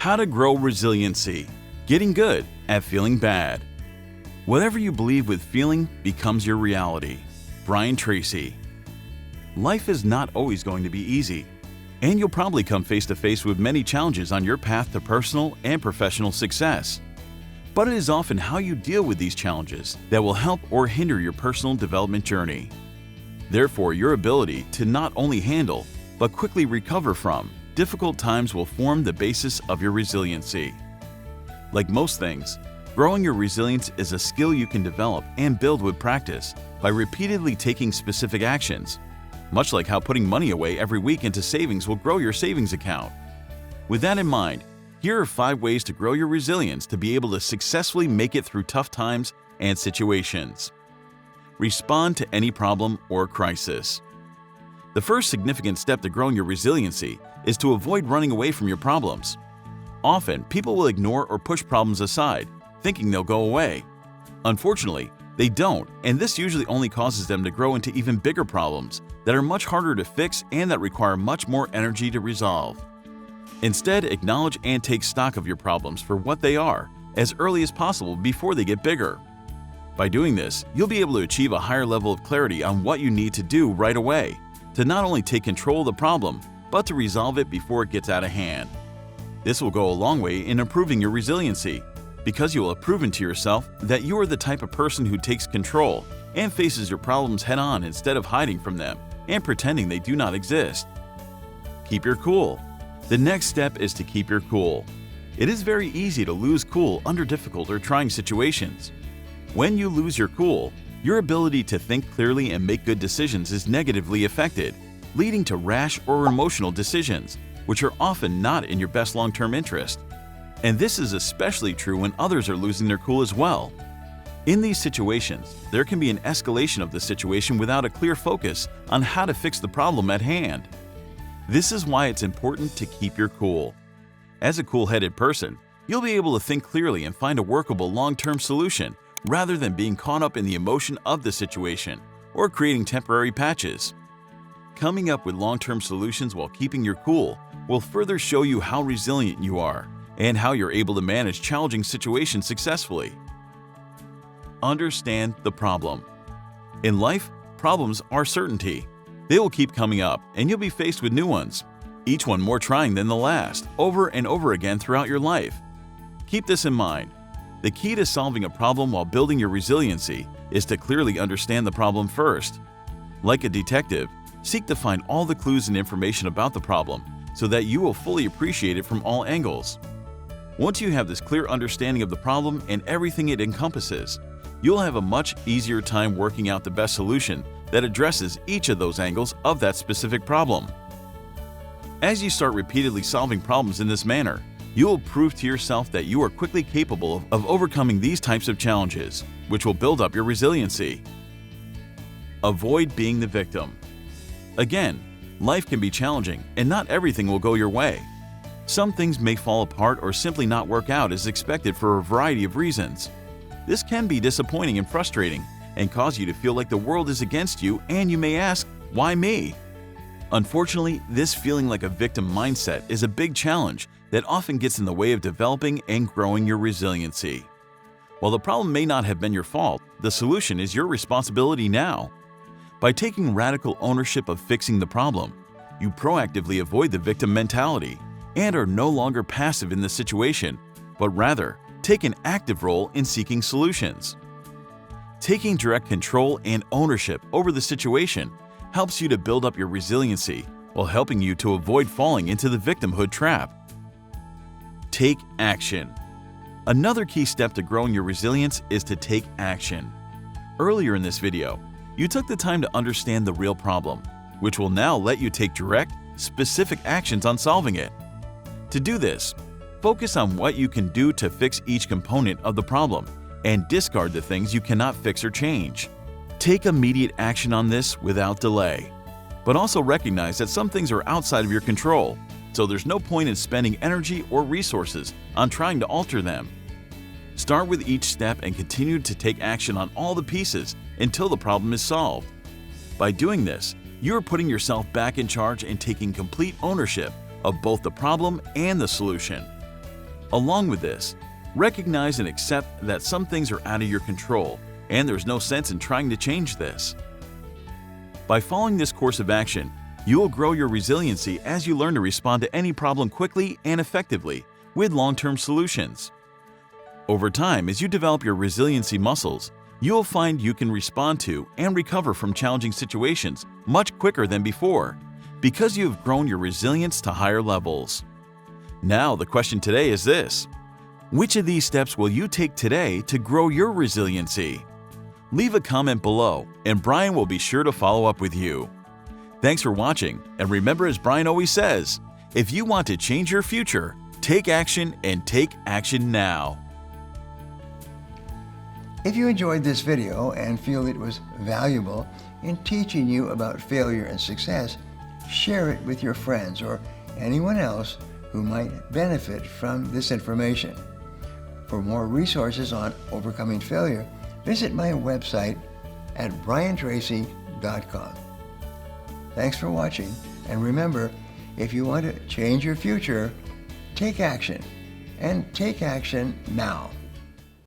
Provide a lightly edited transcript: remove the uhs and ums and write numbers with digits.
How to grow resiliency. Getting good at feeling bad. Whatever you believe with feeling becomes your reality. Tracy. Life is not always going to be easy, and you'll probably come face to face with many challenges on your path to personal and professional success. But it is often how you deal with these challenges that will help or hinder your personal development journey. Therefore, your ability to not only handle, but quickly recover from difficult times will form the basis of your resiliency. Like most things, growing your resilience is a skill you can develop and build with practice by repeatedly taking specific actions, much like how putting money away every week into savings will grow your savings account. With that in mind, here are 5 ways to grow your resilience to be able to successfully make it through tough times and situations. Respond to any problem or crisis. The first significant step to growing your resiliency is to avoid running away from your problems. Often, people will ignore or push problems aside, thinking they'll go away. Unfortunately, they don't, and this usually only causes them to grow into even bigger problems that are much harder to fix and that require much more energy to resolve. Instead, acknowledge and take stock of your problems for what they are as early as possible before they get bigger. By doing this, you'll be able to achieve a higher level of clarity on what you need to do right away to not only take control of the problem, but to resolve it before it gets out of hand. This will go a long way in improving your resiliency, because you will have proven to yourself that you are the type of person who takes control and faces your problems head-on instead of hiding from them and pretending they do not exist. Keep your cool. The next step is to keep your cool. It is very easy to lose cool under difficult or trying situations. When you lose your cool, your ability to think clearly and make good decisions is negatively affected, leading to rash or emotional decisions, which are often not in your best long-term interest. And this is especially true when others are losing their cool as well. In these situations, there can be an escalation of the situation without a clear focus on how to fix the problem at hand. This is why it's important to keep your cool. As a cool-headed person, you'll be able to think clearly and find a workable long-term solution rather than being caught up in the emotion of the situation or creating temporary patches. Coming up with long-term solutions while keeping your cool will further show you how resilient you are and how you're able to manage challenging situations successfully. Understand the problem. In life, problems are certainty. They will keep coming up, and you'll be faced with new ones, each one more trying than the last, over and over again throughout your life. Keep this in mind. The key to solving a problem while building your resiliency is to clearly understand the problem first. Like a detective, seek to find all the clues and information about the problem so that you will fully appreciate it from all angles. Once you have this clear understanding of the problem and everything it encompasses, you'll have a much easier time working out the best solution that addresses each of those angles of that specific problem. As you start repeatedly solving problems in this manner, you will prove to yourself that you are quickly capable of overcoming these types of challenges, which will build up your resiliency. Avoid being the victim. Again, life can be challenging and not everything will go your way. Some things may fall apart or simply not work out as expected for a variety of reasons. This can be disappointing and frustrating and cause you to feel like the world is against you, and you may ask, why me? Unfortunately, this feeling like a victim mindset is a big challenge that often gets in the way of developing and growing your resiliency. While the problem may not have been your fault, the solution is your responsibility now. By taking radical ownership of fixing the problem, you proactively avoid the victim mentality and are no longer passive in the situation, but rather take an active role in seeking solutions. Taking direct control and ownership over the situation helps you to build up your resiliency while helping you to avoid falling into the victimhood trap. Take action. Another key step to growing your resilience is to take action. Earlier in this video, you took the time to understand the real problem, which will now let you take direct, specific actions on solving it. To do this, focus on what you can do to fix each component of the problem and discard the things you cannot fix or change. Take immediate action on this without delay, but also recognize that some things are outside of your control, so there's no point in spending energy or resources on trying to alter them. Start with each step and continue to take action on all the pieces until the problem is solved. By doing this, you are putting yourself back in charge and taking complete ownership of both the problem and the solution. Along with this, recognize and accept that some things are out of your control, and there's no sense in trying to change this. By following this course of action, you will grow your resiliency as you learn to respond to any problem quickly and effectively with long-term solutions. Over time, as you develop your resiliency muscles, you will find you can respond to and recover from challenging situations much quicker than before because you have grown your resilience to higher levels. Now, the question today is this: which of these steps will you take today to grow your resiliency? Leave a comment below, and Brian will be sure to follow up with you. Thanks for watching, and remember, as Brian always says, if you want to change your future, take action and take action now. If you enjoyed this video and feel it was valuable in teaching you about failure and success, share it with your friends or anyone else who might benefit from this information. For more resources on overcoming failure, visit my website at briantracy.com. Thanks for watching, and remember, if you want to change your future, take action, and take action now.